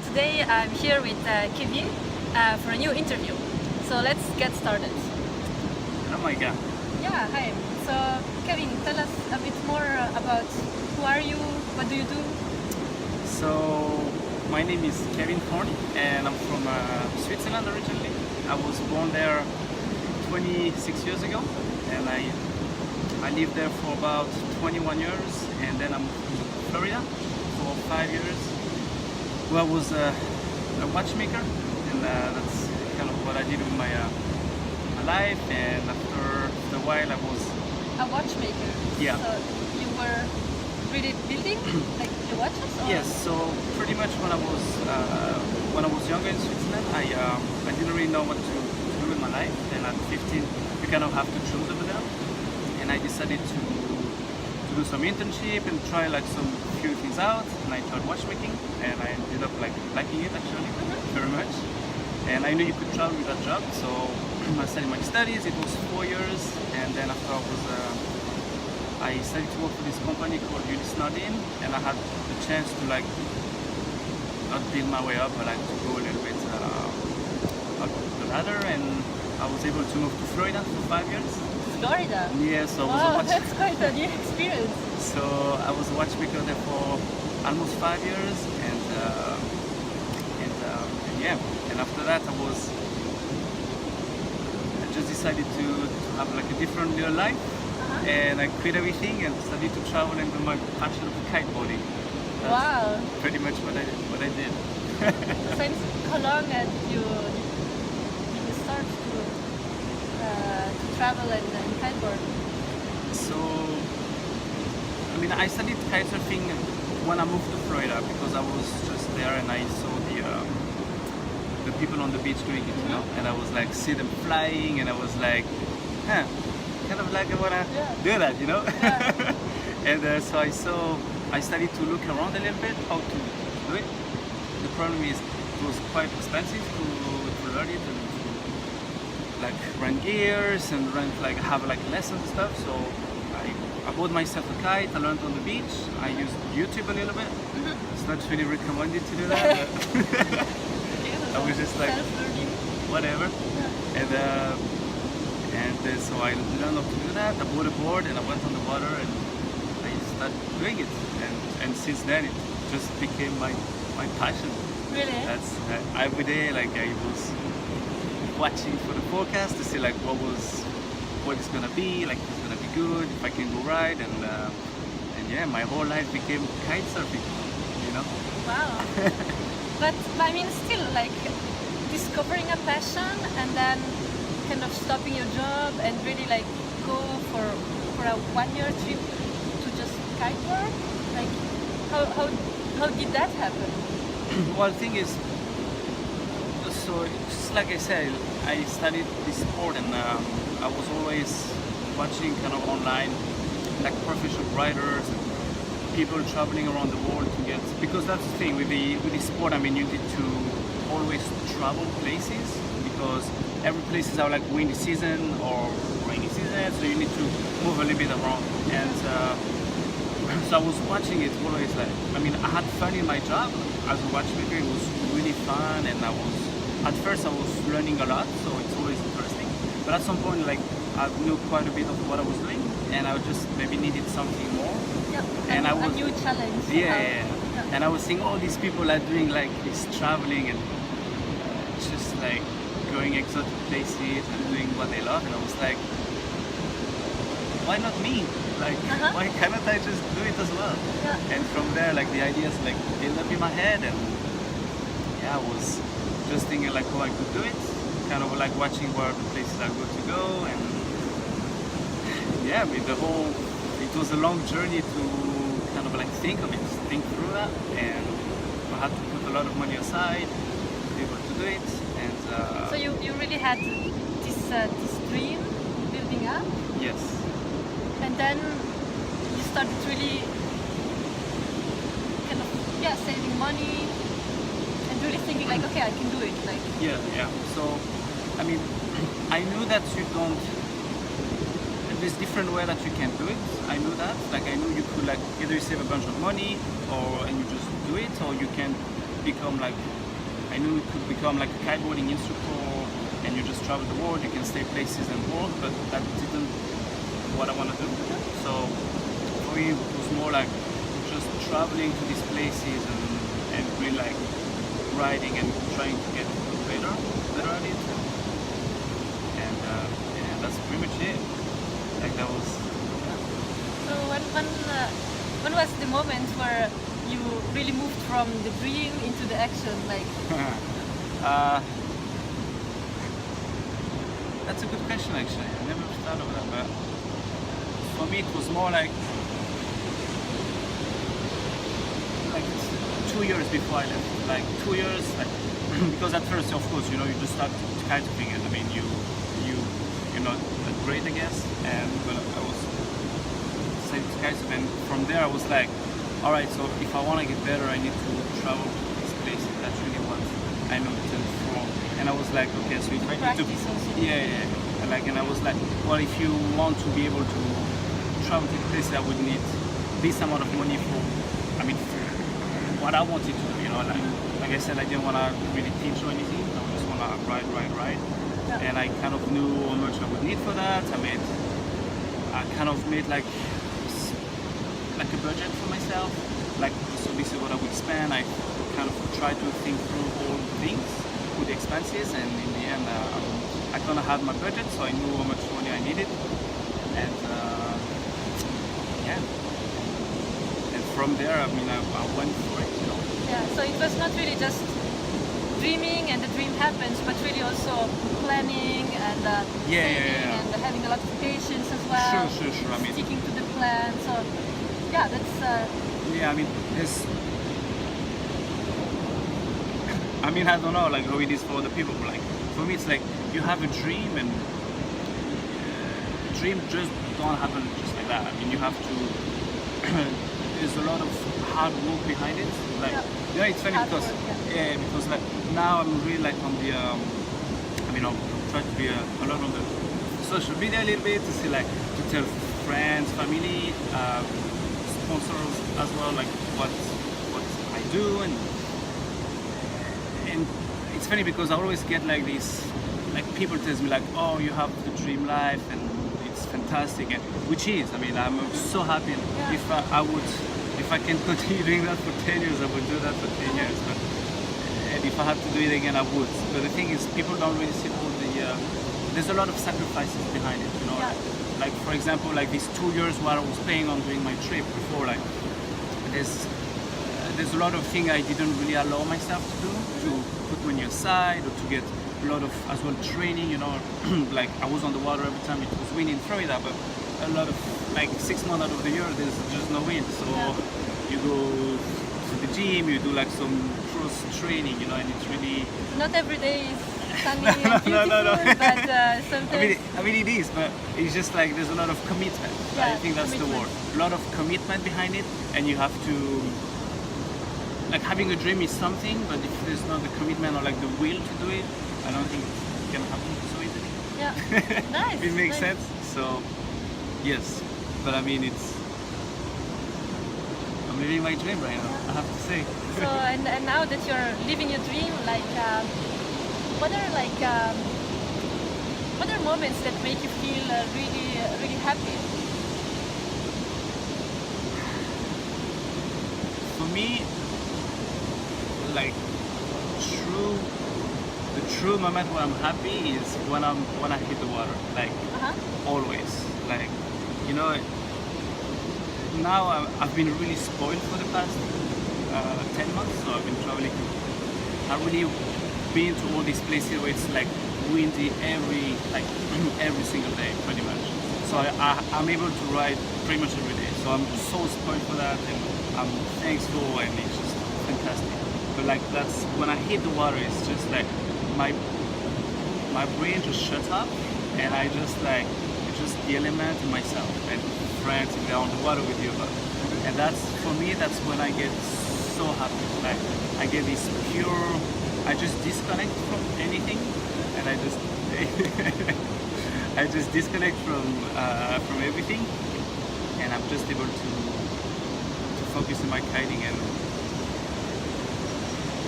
today I'm here with Kevin for a new interview. So let's get started. Oh my god. Yeah, hi. So Kevin, tell us a bit more about who are you, what do you do? So my name is Kevin Fahrni and I'm from Switzerland originally. I was born there 26 years ago and I lived there for about 21 years and then I moved to Florida for 5 years where I was a watchmaker and that's kind of what I did with my life, and after a while I was A watchmaker? Yeah. So you were really building like the watches? Or? Yes, so pretty much when I was younger in Switzerland, I didn't really know what to do with my life. And at 15, you kind of have to choose over there. And I decided to do some internship and try like some few things out. And I tried watchmaking, and I ended up like liking it actually very much. And I knew you could travel with that job, so I started my studies. It was 4 years, and then after I started to work for this company called Nadine, and I had the chance to like not build my way up, but like to go a little bit up the ladder, and I was able to move to Florida for 5 years. Florida? Yeah, so I was wow, that's quite a new experience. So I was a watchmaker there for almost 5 years, and yeah, and after that I just decided to have like a different little life. And I quit everything and started to travel and do my passion of kiteboarding. That's Wow. pretty much what I did. Since how long did you start to travel and kiteboard? So, I mean, I studied kitesurfing when I moved to Florida because I was just there and I saw the people on the beach doing it, you know, and I was like, see them flying, and I was like, huh, kind of like I wanna do that, you know. Yeah. And so I started to look around a little bit how to do it. The problem is it was quite expensive to learn it and to like rent gears and have like lessons and stuff. So I bought myself a kite. I learned on the beach. I used YouTube a little bit. It's not really recommended to do that. But I was just like whatever. Yeah. And so I learned how to do that. I bought a board and I went on the water and I started doing it. And since then it just became my passion. Really? That's every day like I was watching for the forecast to see like what it's gonna be, like if it's gonna be good, if I can go right, and yeah, my whole life became kite surfing, you know. Wow. But I mean, still like discovering a passion and then kind of stopping your job and really like go for a 1 year trip to just kiteboard. Like how did that happen? Well, the thing is, so just like I said, I studied this sport and I was always watching kind of online like professional riders and people traveling around the world to get, because that's the thing with the sport. I mean, you need to always travel places because every places are like windy season or rainy season, so you need to move a little bit around. And so I was watching it always like, I mean, I had fun in my job as a watchmaker. It was really fun, and at first I was learning a lot, so it's always interesting. But at some point, like, I knew quite a bit of what I was doing, and I just maybe needed something more. Yeah. And I was a new challenge. yeah. And I was seeing all these people are doing like this traveling and just like going exotic places and doing what they love, and I was like, why not me? Like, why cannot I just do it as well? Yeah. And from there, like the ideas like built up in my head, and yeah, I was just thinking like how I could do it, kind of like watching where the places are good to go, and yeah, I mean it was a long journey to kind of like think through that, and I had to put a lot of money aside to be able to do it. And So you really had this dream building up, yes. and then you started really kind of saving money and really thinking like, okay, I can do it. Like Yeah. So I mean, I knew that you don't. There's different way that you can do it. I knew that. Like I knew you could like either you save a bunch of money and you just do it, or you can become like, I knew it could become like a kiteboarding instructor, and you just travel the world, you can stay places and work, but that didn't what I want to do. So for me, it was more like just traveling to these places and really like riding and trying to get better at it. And yeah, that's pretty much it. Like that was. So when was the moment where you really moved from the dream into the action? Like, that's a good question actually. I never thought of that, but for me it was more like 2 years before I left. Like 2 years, like because at first, of course, you know, you just start kitesurfing, and I mean, you're not that great, I guess. And but I was saying to kitesurf, and from there I was like, all right, so if I want to get better, I need to travel to these places. That's really what I know to from. And I was like, okay, so if I need to, practice also. yeah. And I was like, well, if you want to be able to travel to places, I would need this amount of money for, I mean, for what I wanted to do, you know, like I said, I didn't want to really teach or anything. I just want to ride. Yeah. And I kind of knew how much I would need for that. I kind of made like a budget for myself. Like, so this is what I would spend. I kind of tried to think through all the things, all the expenses, and in the end, I kind of had my budget, so I knew how much money I needed. And yeah. And from there, I mean, I went for it, you know. Yeah, so it was not really just dreaming and the dream happens, but really also planning and saving and having a lot of patience as well. Sure. I mean, sticking to the plan. So yeah, that's. yeah, I mean, I mean, I don't know, like how it is for other people. But like for me, it's like you have a dream, and dream just don't happen just like that. I mean, you have to. There's a lot of hard work behind it. Like, you know, it's funny Hard because work, because like now I'm really like on the I mean, I'm trying to be a lot on the social media a little bit to see like to tell friends, family, sponsors as well, like what I do, and it's funny because I always get like this, like people tells me like, oh, you have the dream life and it's fantastic, and which is, I mean, I'm so happy. If I can continue doing that for 10 years, I would do that for 10 years. But and if I had to do it again, I would. But the thing is, people don't really see all the. There's a lot of sacrifices behind it, you know. Yeah. Like for example, like these 2 years while I was playing on doing my trip before, like there's a lot of things I didn't really allow myself to do, to put money aside or to get a lot of as well training, you know. Like I was on the water every time it was windy in Florida, but a lot of like 6 months out of the year there's just no wind, so you go to the gym, you do like some cross training, you know, and it's really Not every day is sunny and beautiful, but sometimes. I mean it is, but it's just like there's a lot of commitment. Yeah, I think that's the commitment. word. A lot of commitment behind it, and you have to, like, having a dream is something, but if there's not the commitment or like the will to do it, I don't think it can happen so easily. Yeah, nice. It makes nice. sense. So yes, but I mean I'm living my dream right now, I have to say. So and now that you're living your dream, like what are moments that make you feel really happy? For me, like the true moment where I'm happy is when I hit the water, like always. Like, you know, now I've been really spoiled for the past 10 months, so I've been traveling. I've really been to all these places where it's like windy every single day, pretty much. So I'm able to ride pretty much every day. So I'm so spoiled for that, and I'm thankful, and it's just fantastic. But like that's when I hit the water, it's just like my brain just shuts up, and I just like it's just the element in myself and friends if they're on the water with you. And that's for me. That's when I get so happy. Like I get this pure. I just disconnect from anything, and I just I just disconnect from everything, and I'm just able to focus on my kiting, and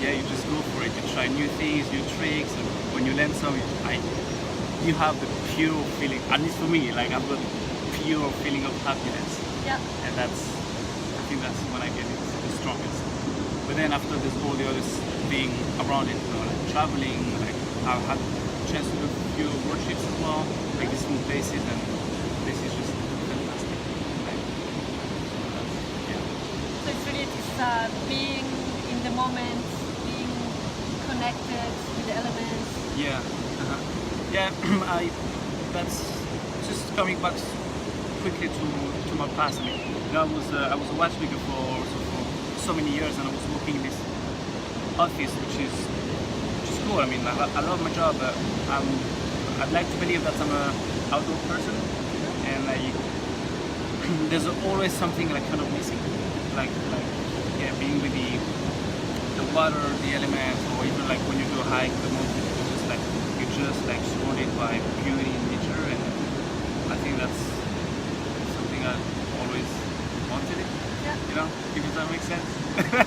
yeah, you just go for it. You try new things, new tricks, and when you learn some, you have the pure feeling. At least for me, like I've got pure feeling of happiness, Yeah. and I think that's when I get it the strongest. But then after there's all the others being around it, like traveling, like I've had a chance to do a few workshops as well, like different places, and this is just fantastic. Like, yeah. So it's really this being in the moment, being connected with the elements. Yeah. Uh-huh. Yeah. That's just coming back quickly to my past. I mean, I was a watchmaker for so many years, and I was working in this office, which is cool. I mean, I love my job. I'd like to believe that I'm an outdoor person, and there's always something like kind of missing, like yeah, being with the water, the elements, or even like when you do a hike, the mountain, you're just like surrounded by beauty in nature, and I think that's something I always wanted it. Yeah. You know, if that makes sense.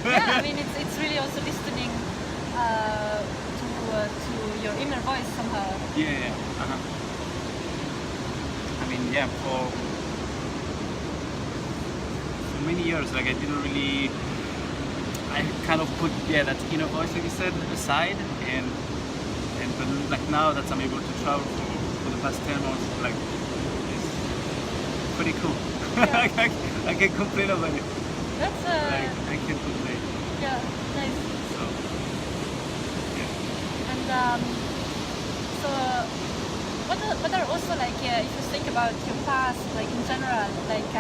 Yeah, I mean it's really also listening to your inner voice somehow. Yeah. Uh-huh. I mean, yeah, for many years, like I didn't really, I kind of put that inner voice, like you said, aside, and but like now that I'm able to travel for the past 10 months, like it's pretty cool. Yeah. I can't complain about it. That's Like I can't complain. yeah, nice. So yeah. And so what are also like if you think about your past, like in general, like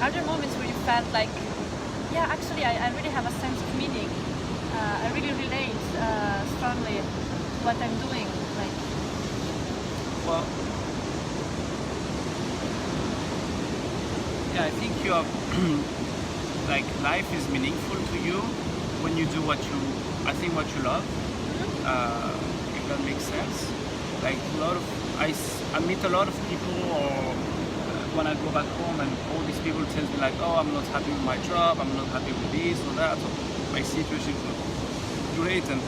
are there moments where you felt like, yeah, actually I really have a sense of meaning. I really relate strongly to what I'm doing. Like, Well, yeah, I think you have like life is meaningful to you when you do what you love. If that makes sense. Like I meet a lot of people, or when I go back home, and all these people tell me like, oh, I'm not happy with my job, I'm not happy with this or that, or my situation is not great, and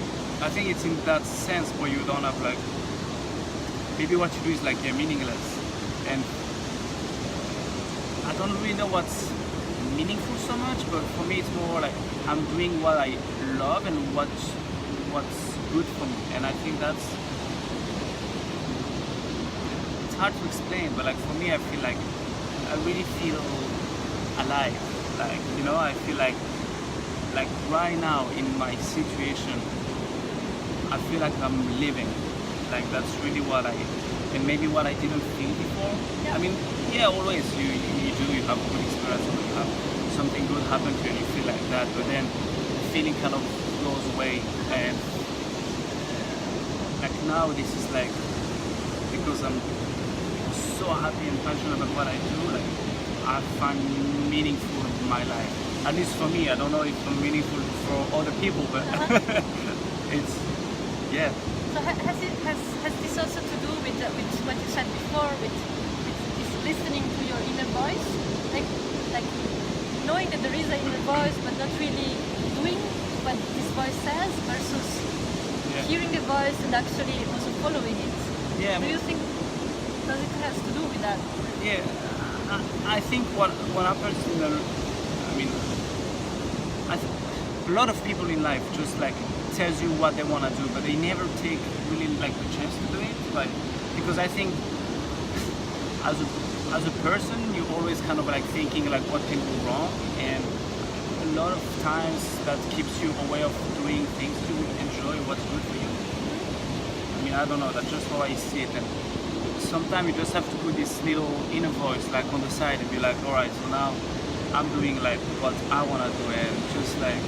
I think it's in that sense where you don't have like, maybe what you do is like meaningless, and I don't really know what's meaningful so much, but for me it's more like I'm doing what I love and what's good for me, and I think it's hard to explain, but like for me I feel like I really feel alive, like, you know, I feel like right now in my situation I feel like I'm living, like that's really what and maybe what I didn't feel before. Yeah. I mean, yeah, always you have a good experience, or you have something good happen to you and you feel like that, but then the feeling kind of goes away, and like now this is like, because I'm so happy and passionate about what I do, like I find meaningful in my life. At least for me, I don't know if I'm meaningful for other people, but it's, yeah. so has this also to do with what you said before, with this listening to your inner voice, like knowing that there is an inner voice, but not really doing what this voice says, versus hearing the voice and actually also following it. Yeah. Do you think does it has to do with that? Yeah, I think what happens I mean, a lot of people in life just like tells you what they want to do, but they never take really like the chance to do it. Like, because I think as a person, you always kind of like thinking like what can go wrong, and a lot of times that keeps you away of doing things to enjoy what's good for you. I mean, I don't know, that's just how I see it. And sometimes you just have to put this little inner voice like on the side and be like, all right, so now I'm doing like what I want to do, and just like,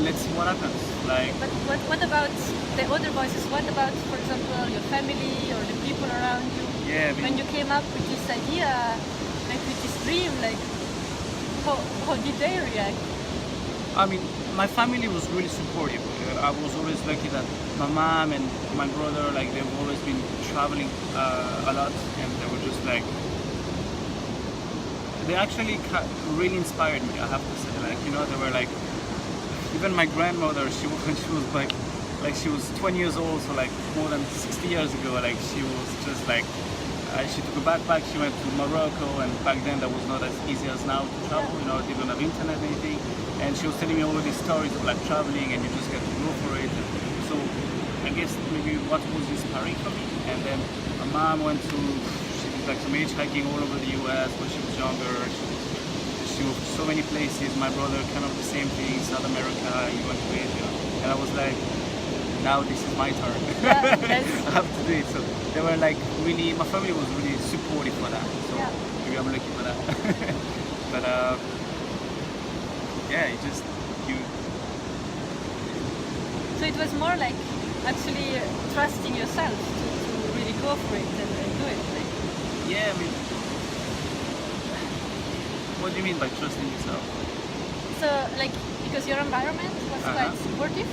let's see what happens. Like, But what about the other voices? What about, for example, your family or the people around you? yeah, I mean, When you came up with this idea, like with this dream, like how did they react? I mean, my family was really supportive. I was always lucky that my mom and my brother, like, they've always been traveling a lot, and they were just like, they actually really inspired me, I have to say. Like, you know, they were like, even my grandmother, she was like she was 20 years old, so like more than 60 years ago, like she was just like, she took a backpack, she went to Morocco, and back then that was not as easy as now to travel, you know, they didn't have internet or anything, and she was telling me all of these stories of like traveling, and you just get to go for it. And so I guess maybe what was inspiring for me. And then my mom went to, she did like some hitchhiking all over the US when she was younger. She moved to so many places. My brother kind of the same thing, South America, he went to Asia, and I was like, now this is my turn. Yeah, I have to do it. So they were like really, my family was really supportive for that. So yeah. maybe I'm lucky for that. But yeah, you. So it was more like actually trusting yourself to really go for it and do it. Like. Yeah, I mean, what do you mean by trusting yourself? So like because your environment was quite supportive.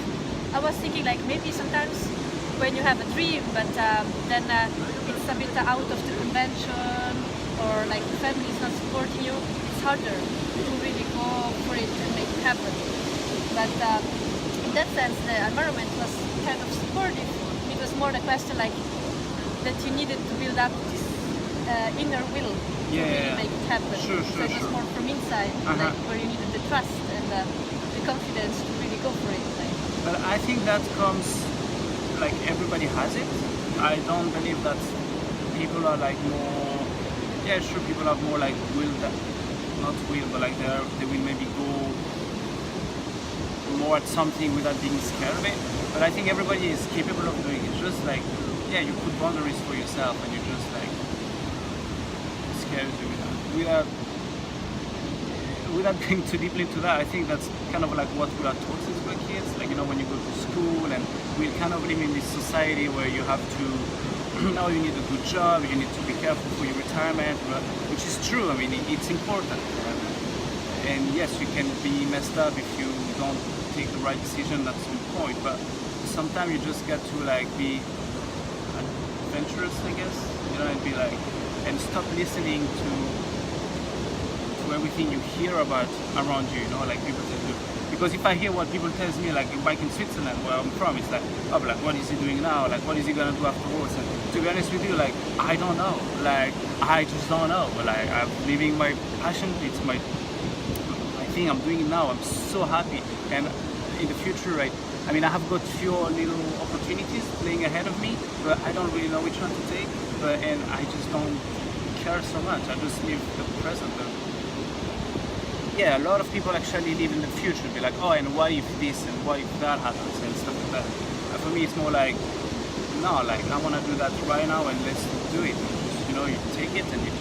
I was thinking like maybe sometimes when you have a dream, but then it's a bit out of the convention, or like the family is not supporting you, it's harder to really go for it and make it happen. But in that sense, the environment was kind of supportive. It was more the question like that you needed to build up this inner will to really make it happen. Sure, so it was more from inside, like where you needed the trust and the confidence to really go for it. Like. But I think that comes, like everybody has it. I don't believe that people are like more, yeah sure people have more like will, that, not will, but like they will maybe go more at something without being scared of it. But I think everybody is capable of doing it. Just like, yeah, you put boundaries for yourself and you just like scared to do it. Without going too deeply into that, I think that's kind of like what we are taught since we're kids. Like, you know, when you go to school, and we kind of live in this society where you have to, now you need a good job, you need to be careful for your retirement, which is true. I mean, it's important. And yes, you can be messed up if you don't take the right decision at some point, but sometimes you just get to like be adventurous, I guess, you know, and be like, and stop listening to everything you hear about around you, you know, like people tell you. Because if I hear what people tell me, like back in Switzerland where I'm from, it's like, oh, but like, what is he doing now? Like, what is he gonna do afterwards? And to be honest with you, like, I don't know. Like, I just don't know. But like, I'm living my passion. It's my thing. I'm doing it now. I'm so happy. And in the future, right? I mean, I have got few little opportunities playing ahead of me, but I don't really know which one to take. And I just don't care so much. I just live the present. Yeah, a lot of people actually live in the future, be like, oh, and what if this and what if that happens and stuff like that. And for me, it's more like, no, like I want to do that right now and let's do it. And just, you know, you take it and you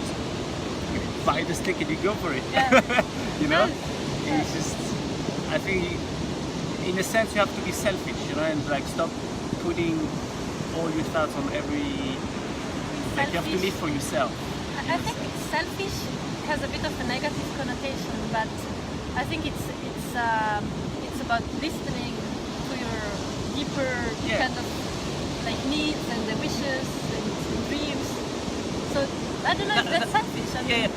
buy the stick and you go for it. Yeah. You know, it's just, I think, in a sense, you have to be selfish, you know, and like stop putting all your thoughts on every. Like you have to live for yourself. I think selfish has a bit of a negative connotation, but I think it's about listening to your deeper kind of like needs and the wishes and dreams. So I don't know if that's selfish. I mean,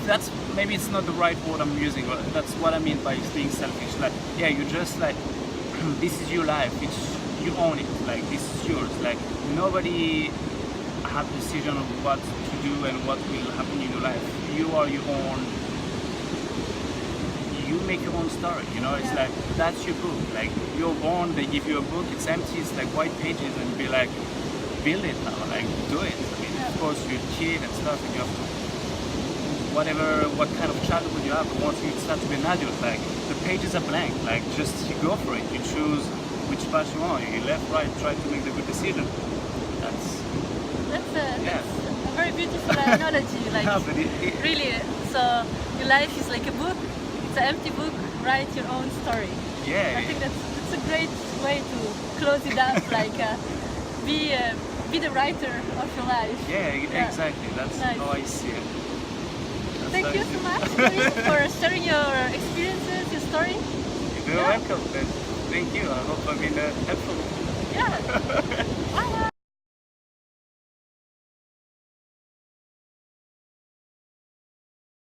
that's maybe it's not the right word I'm using, but that's what I mean by being selfish. Like, yeah, you just like this is your life. It's you own it. Like this is yours. Like nobody have decision of what to do and what will happen in your life. You are your own. You make your own story. You know, it's like that's your book. Like you're born, they give you a book. It's empty. It's like white pages, and be like, build it now. Like do it. I mean, of course, you're a kid and stuff, and you have to what kind of childhood you have. But once you start to be an adult, like the pages are blank. Like just you go for it. You choose which path you want. You left, right. Try to make the good decision. That's a very beautiful analogy. Like really, so your life is like a book. It's an empty book. Write your own story. Yeah. I think that's a great way to close it up. Like be the writer of your life. Yeah, exactly. That's nice. how I see it. Thank you so much, Kevin, for sharing your experiences, your story. You're very welcome. Thank you. I hope I've been helpful. Yeah. Bye.